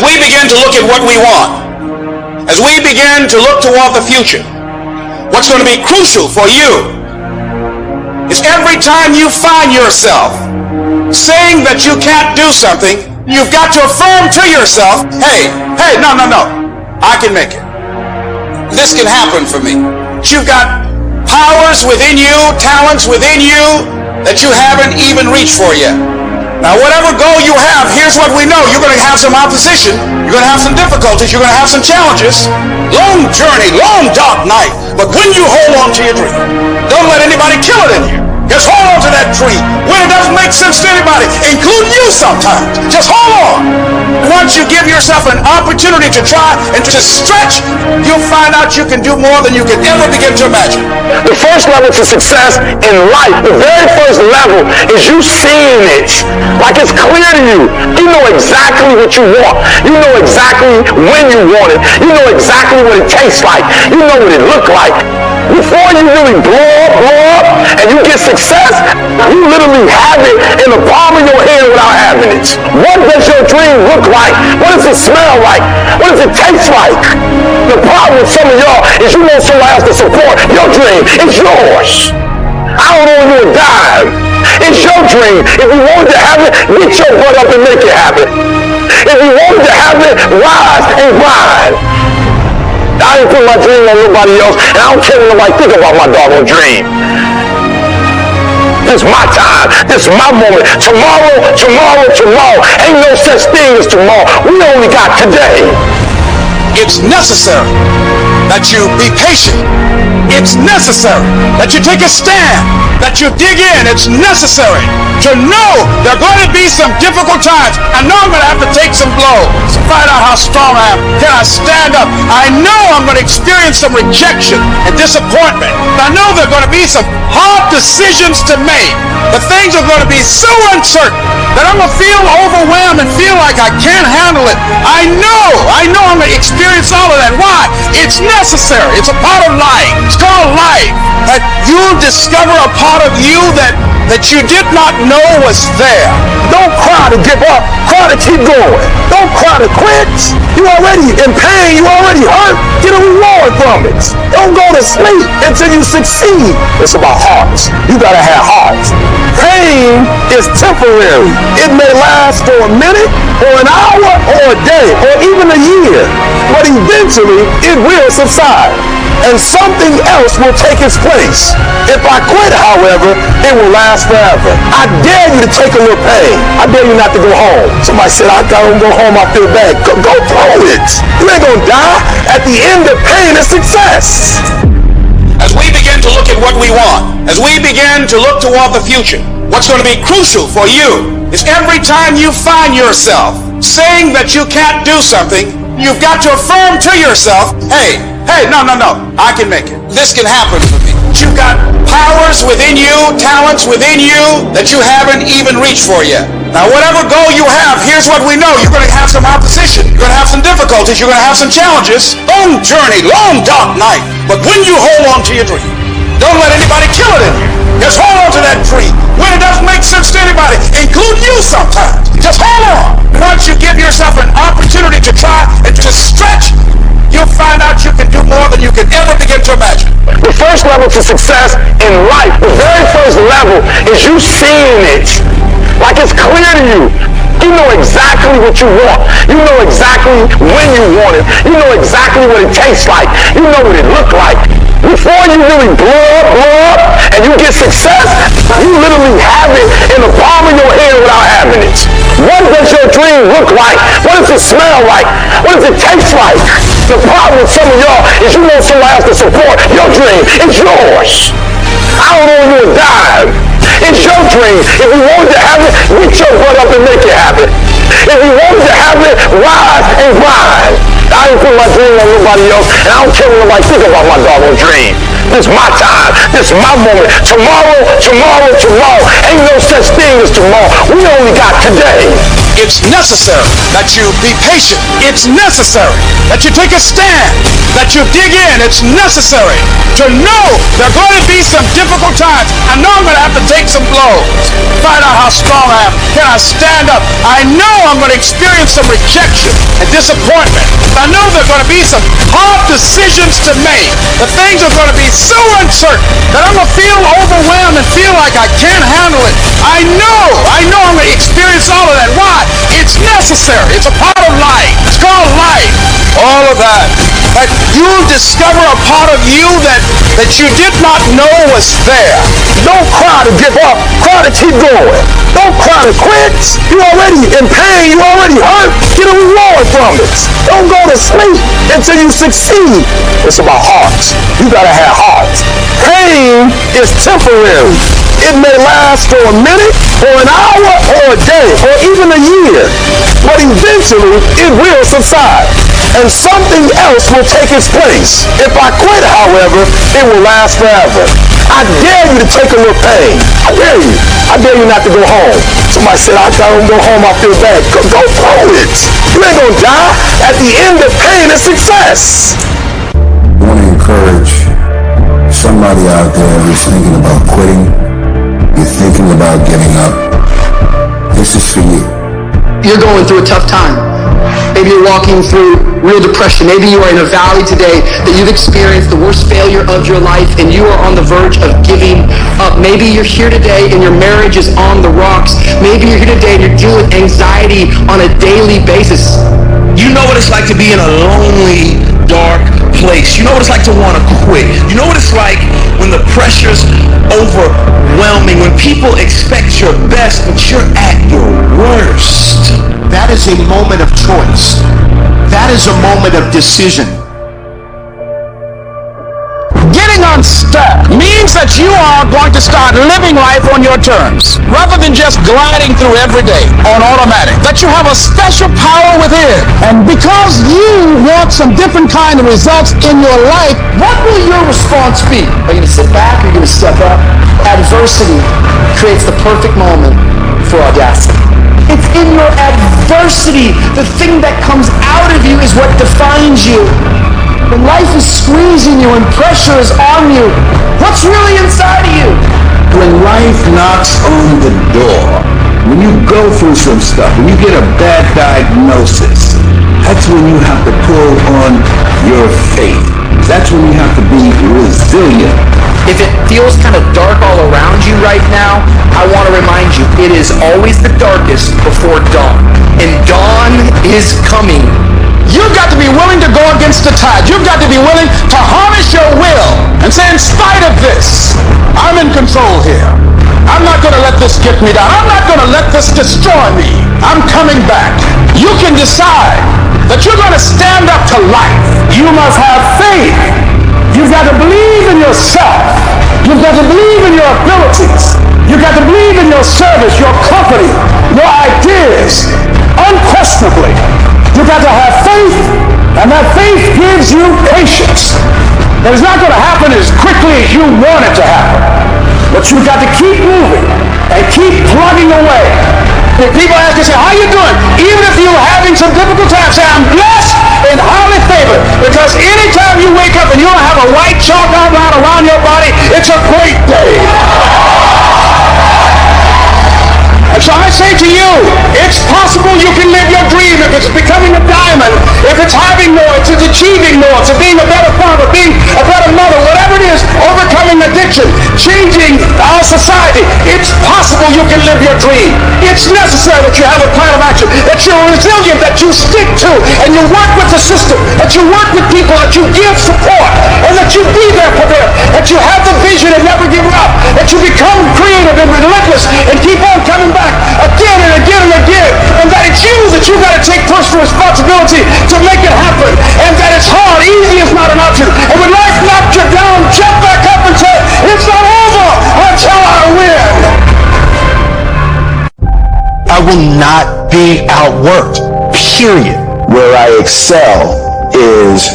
we begin to look at what we want, as we begin to look toward the future, what's going to be crucial for you is every time you find yourself saying that you can't do something, you've got to affirm to yourself, hey, no, I can make it. This can happen for me. You've got powers within you, talents within you that you haven't even reached for yet. Now, whatever goal you have, here's what we know. You're going to have some opposition. You're going to have some difficulties. You're going to have some challenges. Long journey, long dark night. But when you hold on to your dream, don't let anybody kill it in you. Just hold on to that dream. When it doesn't make sense to anybody, including you sometimes, just hold on. Once you give yourself an opportunity to try and to stretch, you'll find out you can do more than you could ever begin to imagine. The first level to success in life, the very first level, is you seeing it. Like it's clear to you. You know exactly what you want. You know exactly when you want it. You know exactly what it tastes like. You know what it looks like. Before you really blow up, and you get success, you literally have it in the palm of your hand without having it. What does your dream look like? What does it smell like? What does it taste like? The problem with some of y'all is you want someone else to support your dream. It's yours. I don't owe you a dime. It's your dream. If you want to have it, get your butt up and make it happen. If you want to have it, rise and grind. I ain't put my dream on nobody else, and I don't care what nobody think about my doggone dream. This is my time. This is my moment. Tomorrow. Ain't no such thing as tomorrow. We only got today. It's necessary that you be patient. It's necessary that you take a stand, that you dig in. It's necessary to know there are going to be some difficult times. I know I'm going to have to take some blows to find out how strong I am. Can I stand up? I know I'm going to experience some rejection and disappointment. I know there are going to be some hard decisions to make. The things are going to be so uncertain that I'm going to feel overwhelmed and feel like I can't handle it. I know I'm going to experience all of that. Why? It's necessary. It's a part of life. It's called life. That you'll discover a part of you that you did not know was there. Don't cry to give up. Cry to keep going. Don't cry to quit. You already in pain. You already hurt. Get a reward from it. Don't go to sleep until you succeed. It's about hearts. You gotta have hearts. Pain is temporary. It may last for a minute, or an hour, or a day, or even a year. But eventually, it will subside, and something else will take its place. If I quit, however, it will last forever. I dare you to take a little pain. I dare you not to go home. Somebody said, I gotta go home, I feel bad. Go through it. You ain't gonna die. At the end of pain is success. As we begin to look at what we want, as we begin to look toward the future, what's going to be crucial for you is every time you find yourself saying that you can't do something, you've got to affirm to yourself, hey, no, I can make it. This can happen for me. You've got powers within you, talents within you that you haven't even reached for yet. Now, whatever goal you have, here's what we know. You're going to have some opposition. You're going to have some difficulties. You're going to have some challenges. Long journey, long dark night. But when you hold on to your dream, don't let anybody kill it in you. Just hold on to that dream. When it doesn't make sense to anybody, including you sometimes, just hold on. Once you give yourself an opportunity to try and to stretch, you'll find out you can do more than you can ever begin to imagine. The first level to success in life, the very first level, is you seeing it. Like it's clear to you. You know exactly what you want. You know exactly when you want it. You know exactly what it tastes like. You know what it looks like. Before you really blow up, and you get success, you literally have it in the palm of your hand without having it. What does your dream look like? What does it smell like? What does it taste like? The problem with some of y'all is you want someone else to support your dream. It's yours. I don't owe you a dime. It's your dream. If you want to have it, get your butt up and make it happen. If you want to have it, rise and grind. I ain't put my dream on nobody else, and I don't care what nobody think about my doggone dream. This is my time. This is my moment. Tomorrow. Ain't no such thing as tomorrow. We only got today. It's necessary that you be patient. It's necessary that you take a stand, that you dig in. It's necessary to know there are going to be some difficult times. I know I'm going to have to take some blows, find out how strong I am. Can I stand up? I know I'm going to experience some rejection and disappointment. I know there are going to be some hard decisions to make. The things are going to be so uncertain that I'm going to feel overwhelmed and feel like I can't handle it. I know I'm going to experience all of that. Why? It's necessary. It's a part of life. It's called life. All of that. But you'll discover a part of you that you did not know was there. Don't cry to give up. Cry to keep going. Don't cry to quit. You're already in pain. You're already hurt. Get a reward from it. Don't go to sleep until you succeed. It's about hearts. You gotta have hearts. Pain is temporary. It may last for a minute, or an hour, or a day, or even a year. But eventually, it will subside, and something else will take its place. If I quit, however, it will last forever. I dare you to take a little pain. I dare you. I dare you not to go home. Somebody said, I don't go home, I feel bad. Go through it. You ain't gonna die. At the end of pain is success. I want to encourage somebody out there who's thinking about quitting. You're thinking about giving up. This is for you. You're going through a tough time. Maybe you're walking through real depression. Maybe you are in a valley today that you've experienced the worst failure of your life and you are on the verge of giving up. Maybe you're here today and your marriage is on the rocks. Maybe you're here today and you're dealing with anxiety on a daily basis. You know what it's like to be in a lonely, dark place. You know what it's like to want to quit. You know what it's like when the pressure's overwhelming, when people expect your best, but you're at your worst. That is a moment of choice. That is a moment of decision. Getting unstuck means that you are going to start living life on your terms, rather than just gliding through every day on automatic. That you have a special power within. And because you want some different kind of results in your life, What will your response be? Are you going to sit back or are you going to step up? Adversity creates the perfect moment for audacity. It's in your adversity. The thing that comes out of you is what defines you. When life is squeezing you and pressure is on you, what's really inside of you? When life knocks on the door, when you go through some stuff, when you get a bad diagnosis, that's when you have to pull on your faith. That's when you have to be resilient. If it feels kind of dark all around you right now, I want to remind you, it is always the darkest before dawn. And dawn is coming. you've got to be willing to go against the tide. You've got to be willing to harness your will and say, in spite of this, I'm in control here. I'm not going to let this get me down. I'm not going to let this destroy me. I'm coming back. You can decide that you're going to stand up to life. You must have faith. You've got to believe in yourself. You've got to believe in your abilities. You've got to believe in your service, your company, your ideas. Unquestionably, you've got to have faith, and that faith gives you patience. It's not going to happen as quickly as you want it to happen, but you've got to keep moving and keep plugging away. If people ask you, say, how you doing? Even if you're having some difficult times, say, I'm blessed and highly favored, because anytime you wake up and you don't have a white chalk outline around your body, it's a great day. And so I say to you, it's possible you can live your dream if it's becoming a diamond, if it's having more, if it's achieving more, if it's being a better father, being a better mother, whatever it is, overcoming addiction, changing our society. It's possible you can live your dream. It's necessary that you have a plan of action, that you're resilient, that you stick to, and you work with the system, that you work with people, that you give support, and that you be there for them, that you have the vision and never give up, that you become creative and relentless and keep on coming back again and again and again, and that it's you that you got to take personal responsibility to make it happen, and that it's hard, easy is not an option, and when life knocks you down, jump back up and say, it's not over until I win. I will not be outworked, period. Where I excel is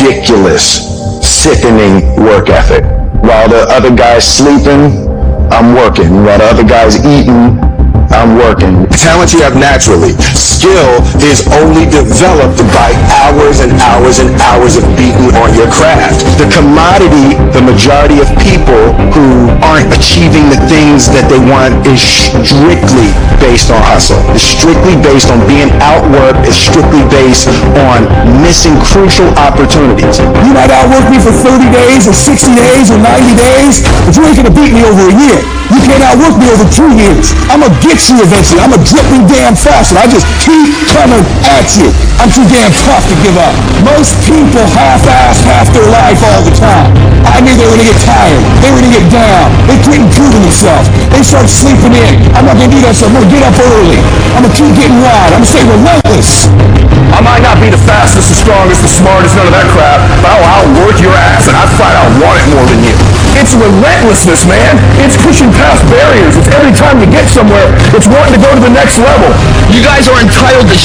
ridiculous, sickening work ethic. While the other guy's sleeping, I'm working. While the other guy's eating, I'm working. Talent you have naturally. Skill is only developed by hours and hours and hours of beating on your craft. The commodity, the majority of people who aren't achieving the things that they want is strictly based on hustle. It's strictly based on being outworked. It's strictly based on missing crucial opportunities. You might outwork me for 30 days or 60 days or 90 days, but you ain't gonna beat me over a year. You can't outwork me over 2 years. I'm gonna get you eventually. I'm a dripping damn faucet. I just keep coming at you. I'm too damn tough to give up. Most people half-ass half their life all the time. I knew they were gonna get tired. They were gonna get down. They couldn't prove themselves. They started sleeping in. I'm not gonna do that stuff. I'm gonna get up early. I'm gonna keep getting right. I'm gonna stay relentless. I might not be the fastest, the strongest, the smartest, none of that crap, but I'll outwork your ass, and I flat out want it more than you. It's relentlessness, man. It's pushing past barriers. It's every time you get somewhere, it's wanting to go to the next level. You guys are entitled to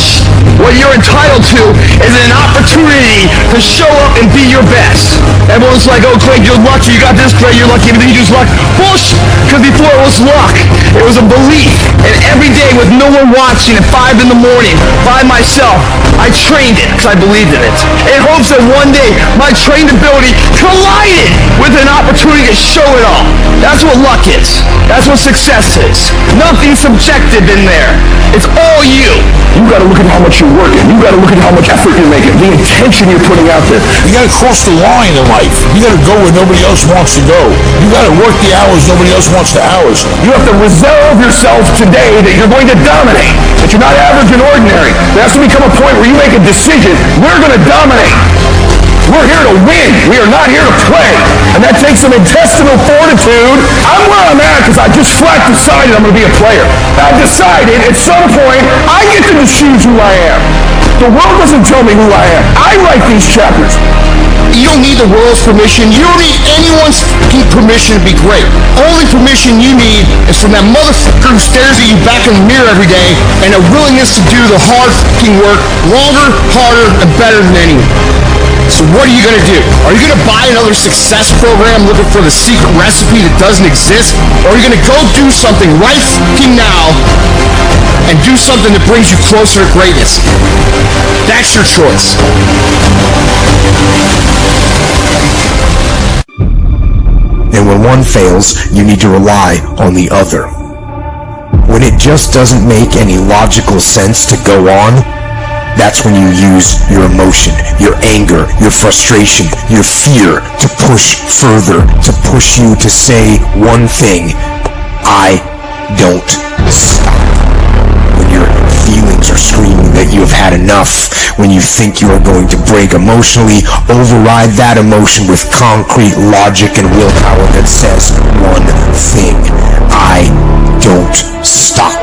what you're entitled to is an opportunity to show up and be your best. Everyone's like, oh, Craig, you're lucky. You got this, Craig. You're lucky. Everything you do is luck. Bullshit. Because before it was luck. It was a belief. And every day with no one watching at 5 in the morning by myself, I trained it because I believed in it. In hopes that one day my trained ability collided with an opportunity to show it all. That's what luck is. That's what success is. Nothing subjective in there. It's all you. You gotta look at how much you're working. You gotta look at how much effort you're making. The intention you're putting out there. You gotta cross the line in life. You gotta go where nobody else wants to go. You gotta work the hours nobody else wants the hours. You have to reserve yourself today that you're going to dominate. That you're not average and ordinary. There has to become a point where you make a decision. We're gonna dominate. We're here to win. We are not here to play. And that takes some intestinal fortitude. I'm where I'm at because I just flat decided I'm going to be a player. I've decided at some point I get to choose who I am. The world doesn't tell me who I am. I write these chapters. You don't need the world's permission. You don't need anyone's permission to be great. Only permission you need is from that motherfucker who stares at you back in the mirror every day and a willingness to do the hard fucking work longer, harder, and better than anyone. So what are you going to do? Are you going to buy another success program looking for the secret recipe that doesn't exist? Or are you going to go do something right fucking now and do something that brings you closer to greatness? That's your choice. And when one fails, you need to rely on the other. When it just doesn't make any logical sense to go on, that's when you use your emotion, your anger, your frustration, your fear to push further, to push you to say one thing: I don't stop. When your feelings are screaming that you have had enough, when you think you are going to break emotionally, override that emotion with concrete logic and willpower that says one thing: I don't stop.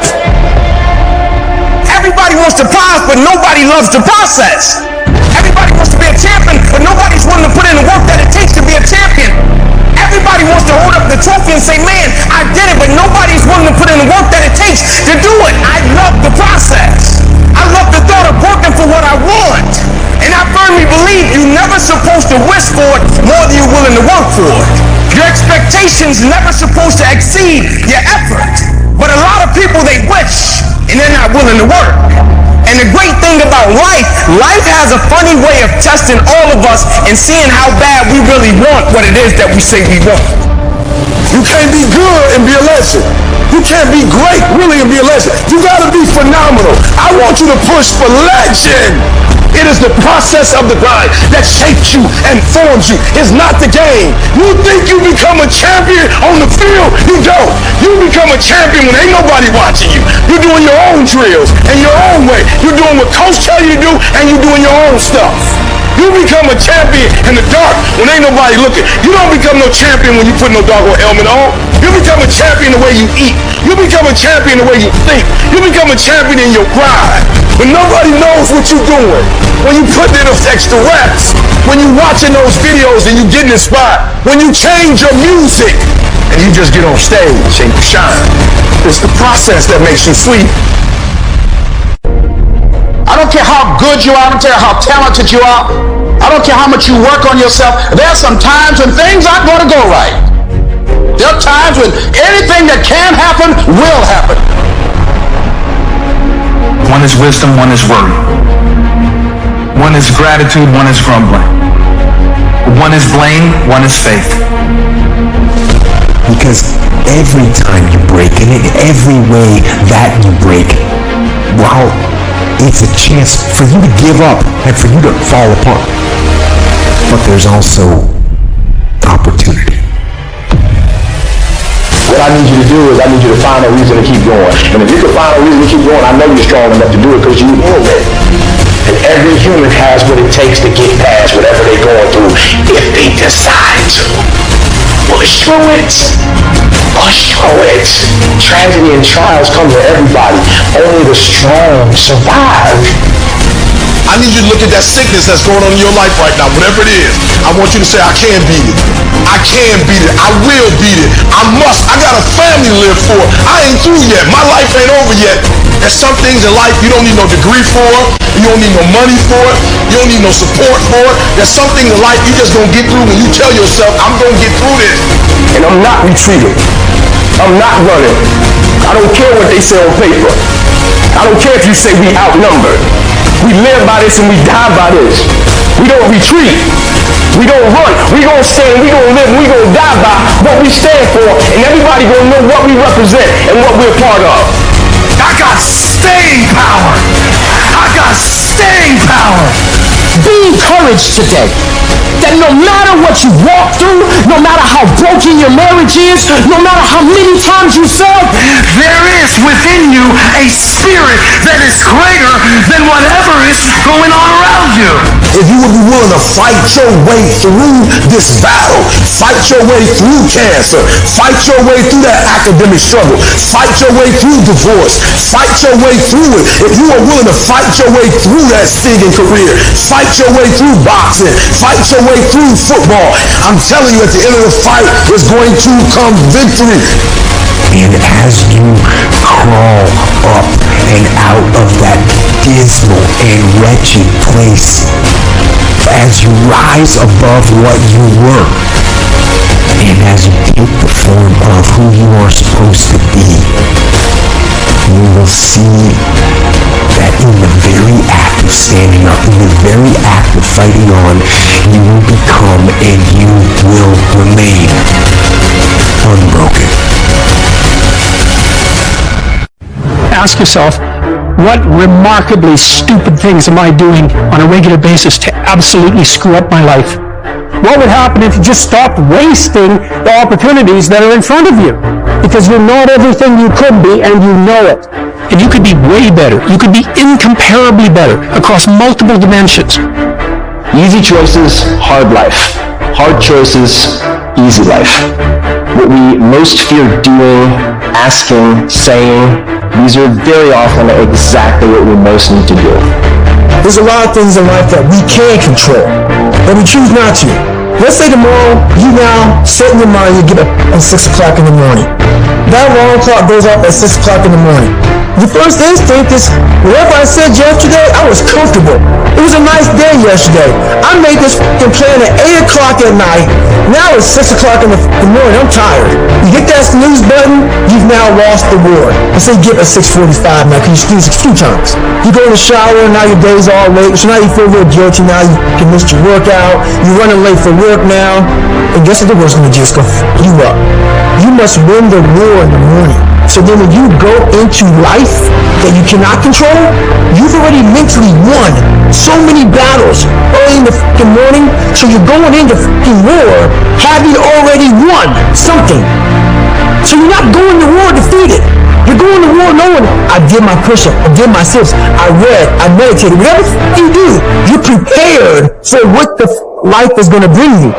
Everybody wants to prize, but nobody loves the process. Everybody wants to be a champion, but nobody's willing to put in the work that it takes to be a champion. Everybody wants to hold up the trophy and say, man, I did it, but nobody's willing to put in the work that it takes to do it. I love the process. I love the thought of working for what I want. And I firmly believe you're never supposed to wish for it more than you're willing to work for it. Your expectations never supposed to exceed your effort. But a lot of people, they wish, and they're not willing to work. And the great thing about life has a funny way of testing all of us and seeing how bad we really want what it is that we say we want. You can't be good and be a legend. You can't be great really and be a legend. You gotta be phenomenal. I want you to push for legend. It is the process of the grind that shapes you and forms you. It's not the game. You think you become a champion on the field? You don't. You become a champion when ain't nobody watching you. You're doing your own drills and your own way. You're doing what coach tell you to do, and you're doing your own stuff. You become a champion in the dark when ain't nobody looking. You don't become no champion when you put no doggone helmet on. You become a champion the way you eat. You become a champion the way you think. You become a champion in your grind. When nobody knows what you're doing. When you put in those extra reps. When you watching those videos and you getting inspired. When you change your music and you just get on stage and you shine. It's the process that makes you sweet. I don't care how good you are, I don't care how talented you are. I don't care how much you work on yourself. There are some times when things aren't going to go right. There are times when anything that can happen will happen. One is wisdom, one is worry. One is gratitude, one is grumbling. One is blame, one is faith. Because every time you break, and in every way that you break, well, it's a chance for you to give up and for you to fall apart. But there's also opportunity. What I need you to do is I need you to find a reason to keep going. And if you can find a reason to keep going, I know you're strong enough to do it because you will it. And every human has what it takes to get past whatever they're going through if they decide to. Push through it. Push through it. Tragedy and trials come to everybody. Only the strong survive. I need you to look at that sickness that's going on in your life right now, whatever it is. I want you to say, I can beat it. I can beat it. I will beat it. I must. I got a family to live for. I ain't through yet. My life ain't over yet. There's some things in life you don't need no degree for. You don't need no money for it. You don't need no support for it. There's some things in life you just gonna get through when you tell yourself, I'm gonna get through this. And I'm not retreating. I'm not running. I don't care what they say on paper. I don't care if you say we outnumbered. We live by this and we die by this. We don't retreat. We don't run. We gonna stand, we gonna live, we gonna die by what we stand for, and everybody gonna know what we represent and what we're part of. I got staying power. I got staying power. Be encouraged today that no matter what you walk through, no matter how broken your marriage is, no matter how many times you failed, There is within you a spirit that is greater than whatever is going on around you. if you would be willing to fight your way through this battle, fight your way through cancer, fight your way through that academic struggle, fight your way through divorce, fight your way through it, if you are willing to fight your way through that singing career, fight your way through boxing, fight your way through football, I'm telling you, at the end of the fight is going to come victory. And as you crawl up and out of that dismal and wretched place, as you rise above what you were, and as you take the form of who you are supposed to be, you will see that in the very act of standing up, in the very act of fighting on, you will become and you will remain unbroken. Ask yourself, what remarkably stupid things am I doing on a regular basis to absolutely screw up my life? What would happen if you just stopped wasting the opportunities that are in front of you? Because you're not everything you could be, and you know it. And you could be way better. You could be incomparably better across multiple dimensions. Easy choices, hard life. Hard choices, easy life. What we most fear doing, asking, saying, these are very often exactly what we most need to do. There's a lot of things in life that we can control, but we choose not to. Let's say tomorrow, you now set in your mind you get up at 6 o'clock in the morning. That alarm clock goes off at 6 o'clock in the morning. The first instinct is, whatever I said yesterday, I was comfortable. It was a nice day yesterday. I made this plan at 8 o'clock at night. Now it's 6 o'clock in the morning. I'm tired. You hit that snooze button, you've now lost the war. Let's say you get up at 6:45 now, because you snoozed a few times. You go in the shower, and now your day's all late. So now you feel a little guilty. Now you missed your workout. You're running late for work now. And guess what the world's going to do? It's going to f*** you up. You must win the war in the morning. So then when you go into life that you cannot control, you've already mentally won so many battles early in the fucking morning. So you're going into fucking war having already won something. So you're not going to war defeated. You're going to war knowing, I did my push-up, I did my sit-ups, I read, I meditated. Whatever you do, you're prepared for what the life is going to bring you.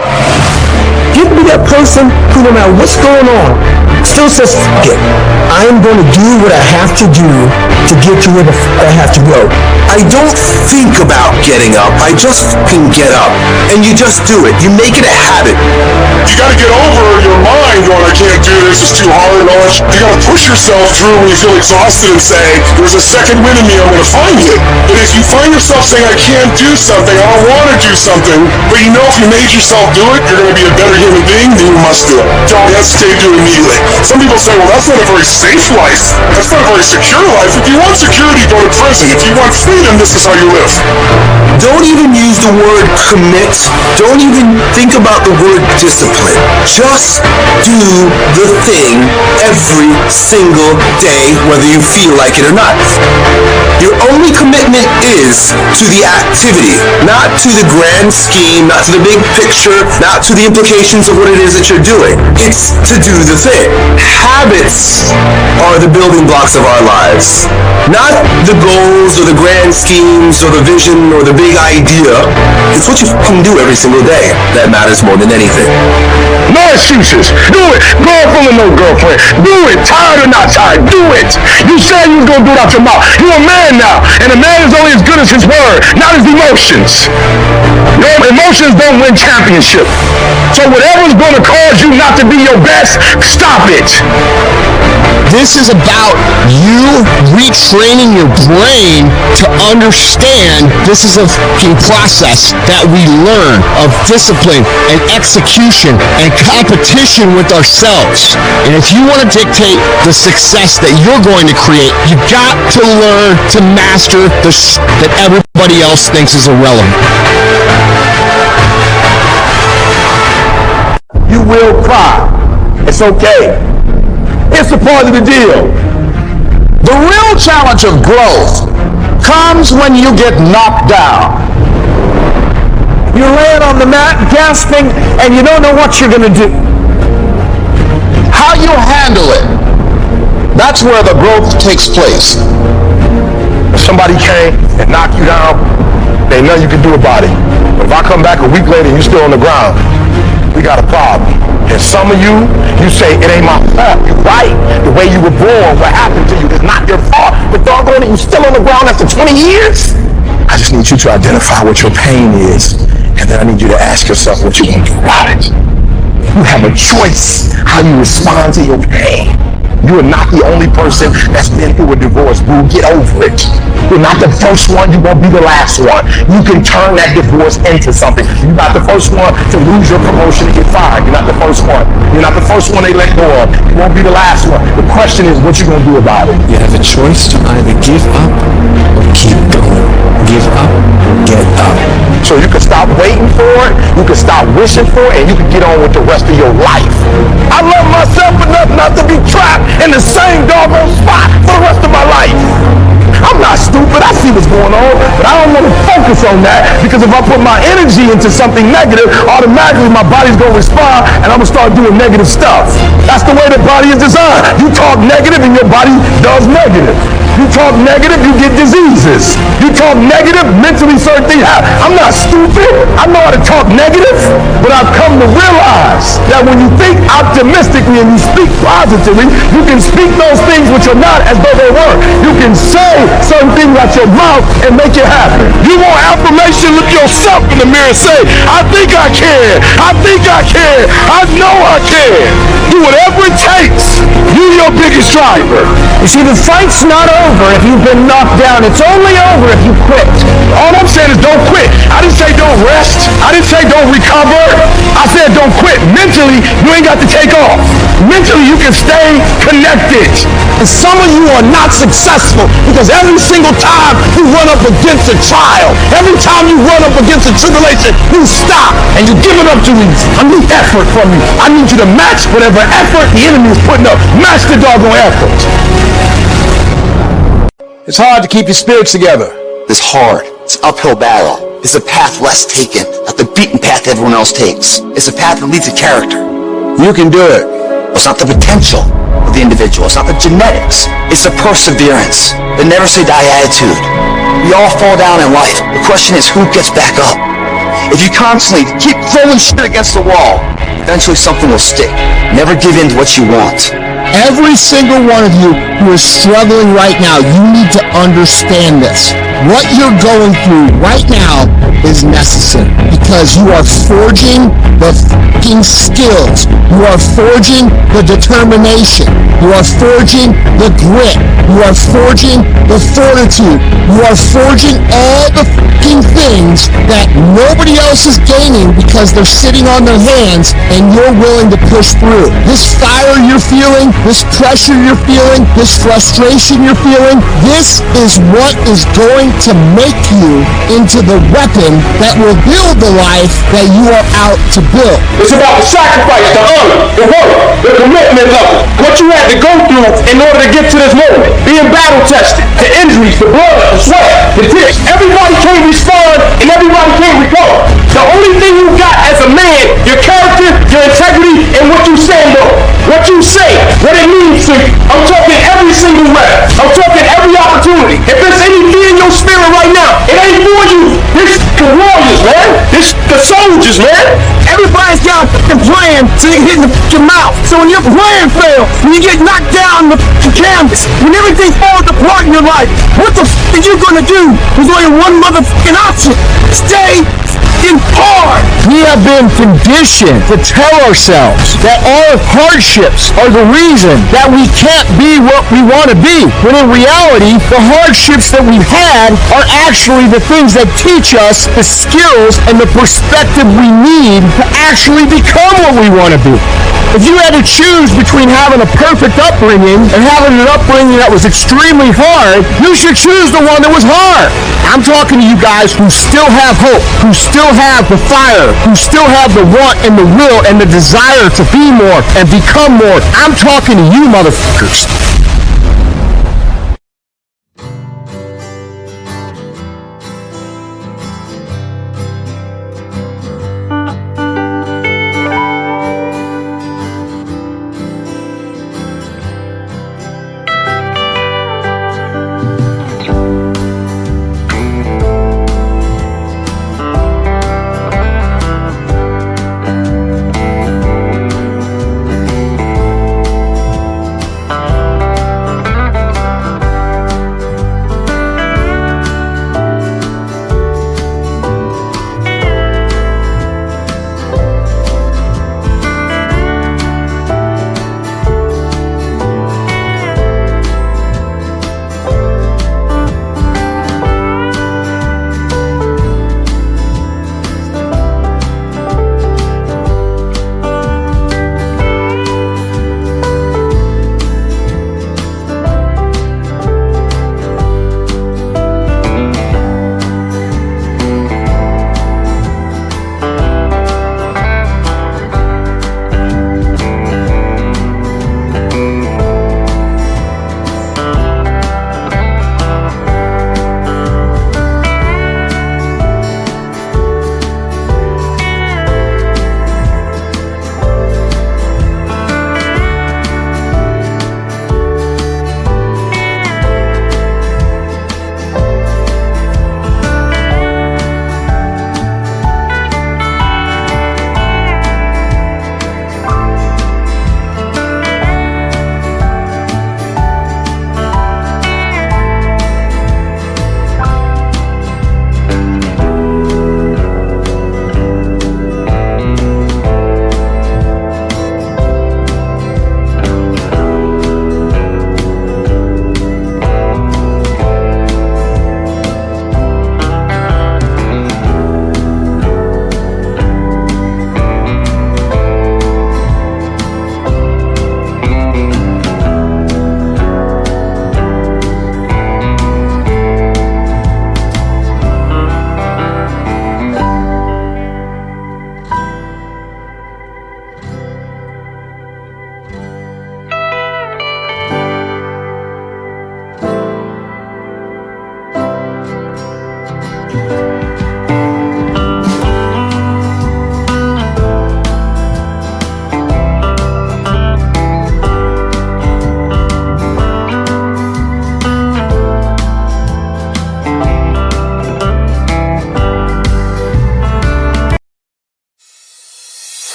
Give me that person who, no matter what's going on, still says, fuck it. I am going to do what I have to do to get to where the fuck I have to go. I don't think about getting up. I just fucking get up. And you just do it. You make it a habit. You gotta get over your mind going, I can't do this, it's too hard and all that. You gotta push yourself through when you feel exhausted and say, there's a second wind in me, I'm gonna find it. And if you find find yourself saying, I can't do something, I don't want to do something, but you know if you made yourself do it, you're going to be a better human being, then you must do it. Don't hesitate to do it immediately. Some people say, well, that's not a very safe life. That's not a very secure life. If you want security, go to prison. If you want freedom, this is how you live. Don't even use the word commit. Don't even think about the word discipline. Just do the thing every single day, whether you feel like it or not. Your only commitment is to the activity, not to the grand scheme, not to the big picture, not to the implications of what it is that you're doing. It's to do the thing. Habits are the building blocks of our lives, not the goals or the grand schemes or the vision or the big idea. It's what you can do every single day that matters more than anything. No excuses. Do it. Girlfriend or no girlfriend. Do it. Tired or not tired. Do it. You said you was going to do it out your mouth. You're a man now. And a man is only as good as his word, not his emotions. Your emotions don't win championship. So whatever's going to cause you not to be your best, stop it. This is about you retraining your brain to understand this is a fucking process that we learn of discipline and execution and competition with ourselves. And if you want to dictate the success that you're going to create, you got to learn to master the shit that everybody else thinks is irrelevant. You will cry. It's okay. It's a part of the deal. The real challenge of growth comes when you get knocked down. You're laying on the mat, gasping, and you don't know what you're going to do. How you handle it, that's where the growth takes place. If somebody came and knocked you down, there's nothing you can do about it. But if I come back a week later and you're still on the ground, we got a problem. And some of you say, it ain't my fault. You're right. The way you were born, what happened to you is not your fault. But doggone it, you still on the ground after 20 years? I just need you to identify what your pain is. And then I need you to ask yourself what you're going to do about it. You have a choice how you respond to your pain. You are not the only person that's been through a divorce, boo. Get over it. You're not the first one. You won't be the last one. You can turn that divorce into something. You're not the first one to lose your promotion and get fired. You're not the first one. You're not the first one they let go of. You won't be the last one. The question is, what you going to do about it? You have a choice to either give up or keep going. Give up or get up. So you can stop waiting for it, you can stop wishing for it, and you can get on with the rest of your life. I love myself enough not to be trapped in the same doggone spot for the rest of my life. I'm not stupid, I see what's going on, but I don't want to focus on that, because if I put my energy into something negative, automatically my body's going to respond and I'm going to start doing negative stuff. That's the way the body is designed. You talk negative and your body does negative. You talk negative, you get diseases. You talk negative, mentally certain things happen. I'm not stupid. I know how to talk negative, but I've come to realize that when you think optimistically and you speak positively, you can speak those things which are not as though they were. You can say certain things out your mouth and make it happen. You want affirmation? Look yourself in the mirror and say, I think I can. I think I can. I know I can. Do whatever it takes. You're your biggest driver. You see, the fight's not over if you've been knocked down. It's only over if you quit. All I'm saying is don't quit. I didn't say don't rest. I didn't say don't recover. I said don't quit. Mentally, you ain't got to take off. Mentally, you can stay connected. And some of you are not successful because every single time you run up against a trial, every time you run up against a tribulation, you stop and you give it up to me. I need effort from you. I need you to match whatever effort the enemy is putting up. Match the doggone effort. It's hard to keep your spirits together. It's hard. It's an uphill battle. It's a path less taken, not the beaten path everyone else takes. It's a path that leads to character. You can do it. It's not the potential of the individual. It's not the genetics. It's the perseverance, the never say die attitude. We all fall down in life. The question is who gets back up. If you constantly keep throwing shit against the wall, eventually something will stick. Never give in to what you want. Every single one of you who is struggling right now, you need to understand this. What you're going through right now is necessary because you are forging the fucking skills. You are forging the determination. You are forging the grit. You are forging the fortitude. You are forging all the fucking things that nobody else is gaining because they're sitting on their hands and you're willing to push through. This fire you're feeling, this pressure you're feeling, this frustration you're feeling, this is what is going to make you into the weapon that will build the life that you are out to build. It's about the sacrifice, the honor, the work, the commitment level. What you had to go through in order to get to this moment. Being battle tested, the injuries, the blood, the sweat, the tears. Everybody can't respond and everybody can't recover. The only thing you got as a man, your character, your integrity, and what you stand on. What you say, what it means to you. I'm talking every single rep. I'm talking every opportunity. If there's any fear in your spirit right now, it ain't for you. This the warriors, man. This the soldiers, man. Everybody's got a fucking plan so you can hit in the fucking mouth. So when your plan fails, when you get knocked down the canvas, when everything falls apart in your life, what the fuck are you gonna do? There's only one motherfucking option. Stay fucking hard. We have been conditioned to tell ourselves that our hardships are the reason that we can't be what we want to be. When in reality, the hardships that we've had are actually the things that teach us the skills and the perspective we need to actually become what we want to be. If you had to choose between having a perfect upbringing and having an upbringing that was extremely hard, you should choose the one that was hard. I'm talking to you guys who still have hope, who still have the fire, who still have the want and the will and the desire to be more and become more. I'm talking to you motherfuckers.